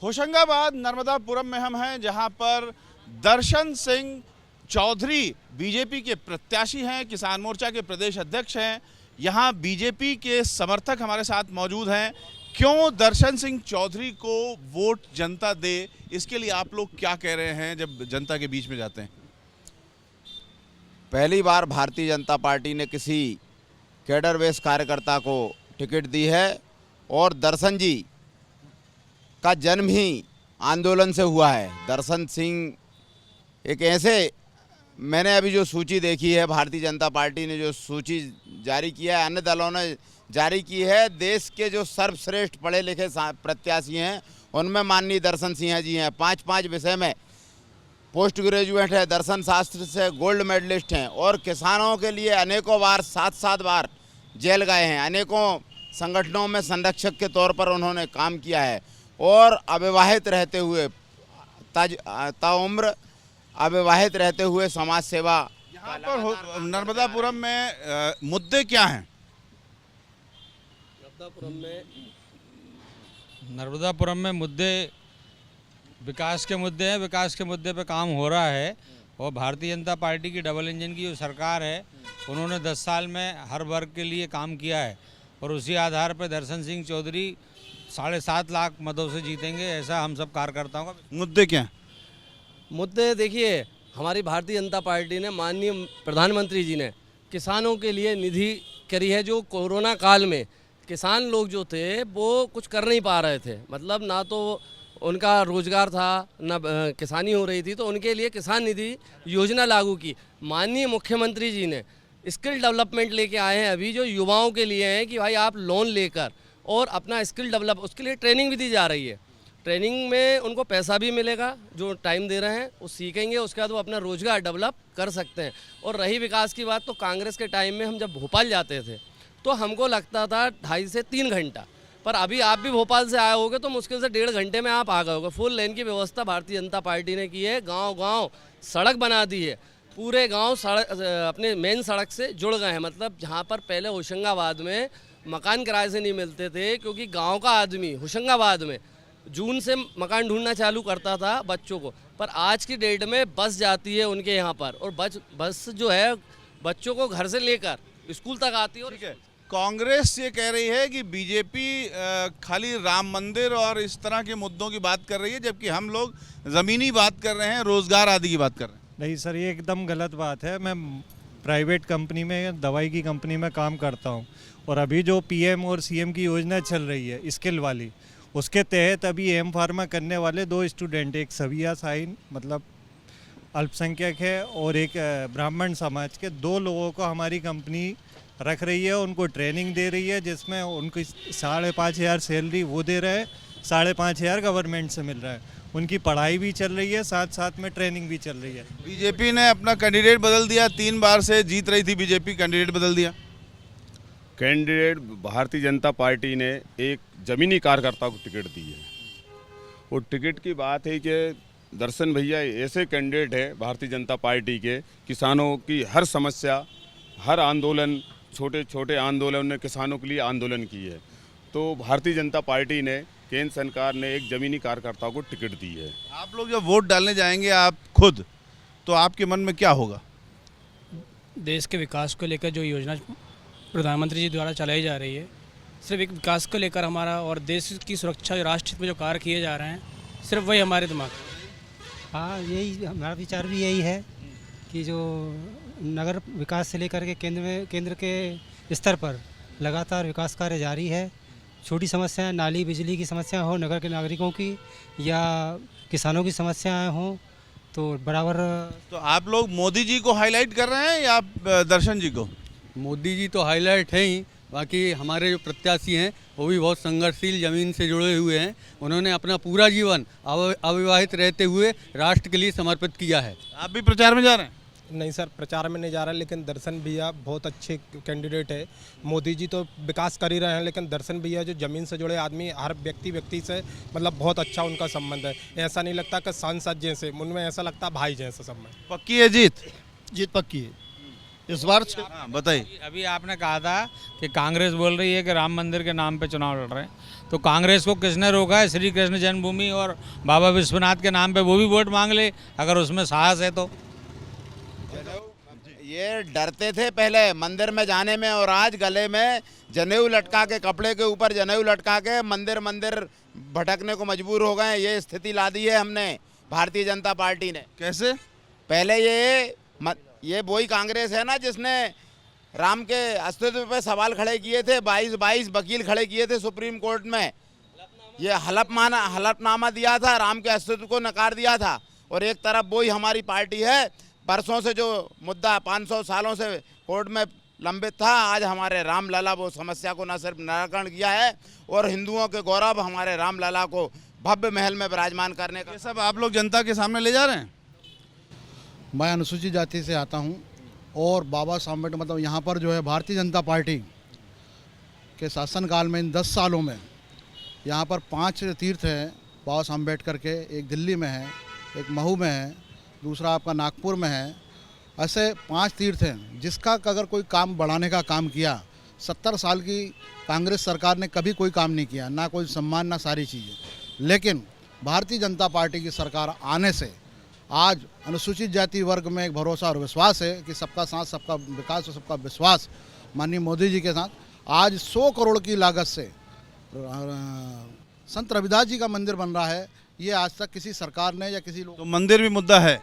होशंगाबाद नर्मदापुरम में हम हैं, जहां पर दर्शन सिंह चौधरी बीजेपी के प्रत्याशी हैं, किसान मोर्चा के प्रदेश अध्यक्ष हैं। यहां बीजेपी के समर्थक हमारे साथ मौजूद हैं। क्यों दर्शन सिंह चौधरी को वोट जनता दे, इसके लिए आप लोग क्या कह रहे हैं जब जनता के बीच में जाते हैं? पहली बार भारतीय जनता पार्टी ने किसी कैडर बेस कार्यकर्ता को टिकट दी है और दर्शन जी का जन्म ही आंदोलन से हुआ है। दर्शन सिंह एक ऐसे, मैंने अभी जो सूची देखी है, भारतीय जनता पार्टी ने जो सूची जारी किया है, अन्य दलों ने जारी की है, देश के जो सर्वश्रेष्ठ पढ़े लिखे प्रत्याशी हैं उनमें माननीय दर्शन सिंह जी हैं। 5 विषय में पोस्ट ग्रेजुएट है, दर्शन शास्त्र से गोल्ड मेडलिस्ट हैं और किसानों के लिए अनेकों बार 7 बार जेल गए हैं। अनेकों संगठनों में संरक्षक के तौर पर उन्होंने काम किया है और अविवाहित रहते हुए ताउम्र अविवाहित रहते हुए समाज सेवा। यहाँ पर नर्मदापुरम में मुद्दे क्या हैं? नर्मदापुरम में मुद्दे विकास के मुद्दे हैं। विकास के मुद्दे पे काम हो रहा है और भारतीय जनता पार्टी की डबल इंजन की जो सरकार है, उन्होंने 10 साल में हर वर्ग के लिए काम किया है और उसी आधार पर दर्शन सिंह चौधरी 7.5 लाख मतों से जीतेंगे, ऐसा हम सब कार्यकर्ताओं का। मुद्दे क्या हैं? मुद्दे देखिए, हमारी भारतीय जनता पार्टी ने, माननीय प्रधानमंत्री जी ने किसानों के लिए निधि करी है। जो कोरोना काल में किसान लोग जो थे वो कुछ कर नहीं पा रहे थे, मतलब ना तो उनका रोजगार था ना किसानी हो रही थी, तो उनके लिए किसान निधि योजना लागू की। माननीय मुख्यमंत्री जी ने स्किल डेवलपमेंट लेके आए हैं अभी, जो युवाओं के लिए हैं कि भाई आप लोन लेकर और अपना स्किल डेवलप, उसके लिए ट्रेनिंग भी दी जा रही है। ट्रेनिंग में उनको पैसा भी मिलेगा, जो टाइम दे रहे हैं वो सीखेंगे, उसके बाद वो अपना रोजगार डेवलप कर सकते हैं। और रही विकास की बात, तो कांग्रेस के टाइम में हम जब भोपाल जाते थे तो हमको लगता था 2.5 से 3 घंटा, पर अभी आप भी भोपाल से आए होगे तो मुश्किल से 1.5 घंटे में आप आ गए होगे। फुल लेन की व्यवस्था भारतीय जनता पार्टी ने की है। गांव-गांव सड़क बना दी है, पूरे गांव सड़क अपने मेन सड़क से जुड़ गए हैं। मतलब जहां पर पहले होशंगाबाद में मकान किराए से नहीं मिलते थे, क्योंकि गांव का आदमी होशंगाबाद में जून से मकान ढूंढना चालू करता था बच्चों को, पर आज की डेट में बस जाती है उनके यहाँ पर और बस जो है बच्चों को घर से लेकर स्कूल तक आती है। ठीक है, कांग्रेस ये कह रही है कि बीजेपी खाली राम मंदिर और इस तरह के मुद्दों की बात कर रही है, जबकि हम लोग ज़मीनी बात कर रहे हैं, रोजगार आदि की बात कर रहे हैं। नहीं सर, ये एकदम गलत बात है। मैं प्राइवेट कंपनी में, दवाई की कंपनी में काम करता हूँ और अभी जो पीएम और सीएम की योजना चल रही है स्किल वाली, उसके तहत अभी एम फार्मा करने वाले 2 स्टूडेंट, एक सविया साइन मतलब अल्पसंख्यक है और एक ब्राह्मण समाज के, 2 लोगों को हमारी कंपनी रख रही है, उनको ट्रेनिंग दे रही है, जिसमें उनको 5,500 सैलरी वो दे रहे हैं, 5,500 गवर्नमेंट से मिल रहा है। उनकी पढ़ाई भी चल रही है, साथ में ट्रेनिंग भी चल रही है। बीजेपी ने अपना कैंडिडेट बदल दिया, 3 बार से जीत रही थी बीजेपी, कैंडिडेट बदल दिया। कैंडिडेट भारतीय जनता पार्टी ने एक ज़मीनी कार्यकर्ता को टिकट दी है। वो टिकट की बात है कि दर्शन भैया ऐसे कैंडिडेट है भारतीय जनता पार्टी के, किसानों की हर समस्या, हर आंदोलन, छोटे छोटे आंदोलन ने किसानों के लिए आंदोलन की है। तो भारतीय जनता पार्टी ने, केंद्र सरकार ने एक ज़मीनी कार्यकर्ता को टिकट दी है। आप लोग जब वोट डालने जाएंगे आप खुद, तो आपके मन में क्या होगा? देश के विकास को लेकर जो योजना प्रधानमंत्री जी द्वारा चलाई जा रही है, सिर्फ एक विकास को लेकर हमारा और देश की सुरक्षा, राष्ट्र में जो कार्य किए जा रहे हैं, सिर्फ वही हमारे दिमाग। हाँ, यही हमारा विचार भी यही है कि जो नगर विकास से लेकर के केंद्र के स्तर पर लगातार विकास कार्य जारी है। छोटी समस्याएं, नाली बिजली की समस्या हो, नगर के नागरिकों की या किसानों की समस्याएं हों, तो बराबर। तो आप लोग मोदी जी को हाईलाइट कर रहे हैं या दर्शन जी को? मोदी जी तो हाईलाइट है ही, बाकी हमारे जो प्रत्याशी हैं वो भी बहुत संघर्षशील, ज़मीन से जुड़े हुए हैं। उन्होंने अपना पूरा जीवन अविवाहित रहते हुए राष्ट्र के लिए समर्पित किया है। आप भी प्रचार में जा रहे हैं? नहीं सर, प्रचार में नहीं जा रहा, लेकिन दर्शन भैया बहुत अच्छे कैंडिडेट है। मोदी जी तो विकास कर ही रहे हैं, लेकिन दर्शन भैया जो ज़मीन से जुड़े आदमी, हर व्यक्ति से मतलब बहुत अच्छा उनका संबंध है। ऐसा नहीं लगता कि सांसद जैसे, उनमें ऐसा लगता भाई जैसा संबंध। पक्की है जीत? जीत पक्की है। इस बार हाँ, बताइए। अभी आपने कहा था कि कांग्रेस बोल रही है कि राम मंदिर के नाम पे चुनाव लड़ रहे हैं, तो कांग्रेस को किसने रोका है? श्री कृष्ण जन्मभूमि और बाबा विश्वनाथ के नाम पे वो भी वोट मांग ले, अगर उसमें साहस है तो। ये डरते थे पहले मंदिर में जाने में, और आज गले में जनेऊ लटका के, कपड़े के ऊपर जनेऊ लटका के मंदिर मंदिर भटकने को मजबूर हो गए। ये स्थिति ला दी है हमने, भारतीय जनता पार्टी ने। कैसे? पहले ये वही कांग्रेस है ना जिसने राम के अस्तित्व पे सवाल खड़े किए थे, 22 वकील खड़े किए थे सुप्रीम कोर्ट में। ये हलफनामा दिया था, राम के अस्तित्व को नकार दिया था। और एक तरफ वही हमारी पार्टी है, बरसों से जो मुद्दा 500 सालों से कोर्ट में लंबित था, आज हमारे रामलला वो समस्या को न सिर्फ निराकरण किया है, और हिंदुओं के गौरव हमारे रामलला को भव्य महल में विराजमान करने का। ये सब आप लोग जनता के सामने ले जा रहे हैं? मैं अनुसूचित जाति से आता हूं, और बाबा साहब अम्बेडकर मतलब यहाँ पर जो है भारतीय जनता पार्टी के शासनकाल में इन 10 सालों में यहाँ पर 5 तीर्थ हैं बाबा साहब अम्बेडकर के। एक दिल्ली में है, एक महू में है, दूसरा आपका नागपुर में है। ऐसे 5 तीर्थ हैं जिसका अगर कोई काम बढ़ाने का काम किया, 70 साल की कांग्रेस सरकार ने कभी कोई काम नहीं किया, ना कोई सम्मान, ना सारी चीज़ें। लेकिन भारतीय जनता पार्टी की सरकार आने से आज अनुसूचित जाति वर्ग में एक भरोसा और विश्वास है कि सबका साथ, सबका विकास और सबका विश्वास माननीय मोदी जी के साथ। आज 100 करोड़ की लागत से संत रविदास जी का मंदिर बन रहा है। ये आज तक किसी सरकार ने या किसी लोग। तो मंदिर भी मुद्दा है?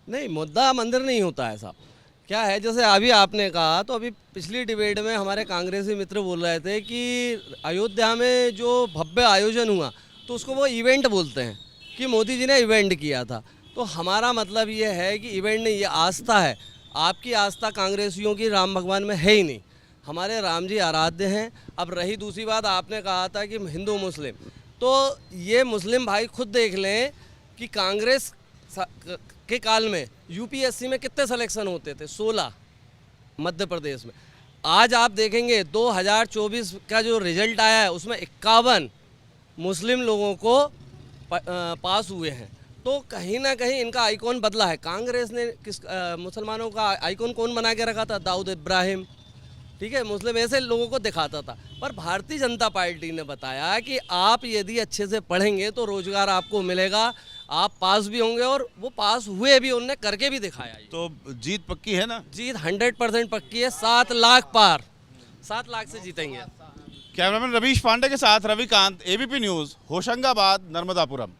नहीं, मुद्दा मंदिर नहीं होता है साहब। क्या है, जैसे अभी आपने कहा, तो अभी पिछली डिबेट में हमारे कांग्रेसी मित्र बोल रहे थे कि अयोध्या में जो भव्य आयोजन हुआ तो उसको वो इवेंट बोलते हैं कि मोदी जी ने इवेंट किया था। तो हमारा मतलब ये है कि इवेंट नहीं, ये आस्था है। आपकी आस्था कांग्रेसियों की राम भगवान में है ही नहीं। हमारे राम जी आराध्य हैं। अब रही दूसरी बात, आपने कहा था कि हिंदू मुस्लिम, तो ये मुस्लिम भाई खुद देख लें कि कांग्रेस के काल में यूपीएससी में कितने सिलेक्शन होते थे? 16 मध्य प्रदेश में। आज आप देखेंगे 2024 का जो रिजल्ट आया है उसमें 51 मुस्लिम लोगों को पास हुए हैं। तो कहीं ना कहीं इनका आइकॉन बदला है। कांग्रेस ने मुसलमानों का आइकॉन कौन बना के रखा था? दाऊद इब्राहिम, ठीक है, मुस्लिम ऐसे लोगों को दिखाता था। पर भारतीय जनता पार्टी ने बताया कि आप यदि अच्छे से पढ़ेंगे तो रोजगार आपको मिलेगा, आप पास भी होंगे, और वो पास हुए भी, उनने करके भी दिखाया। तो जीत पक्की है ना? जीत 100% पक्की है। 7 लाख पार, 7 लाख से जीतेंगे। कैमरामैन रवीश पांडे के साथ रविकांत, एबीपी न्यूज़, होशंगाबाद, नर्मदापुरम।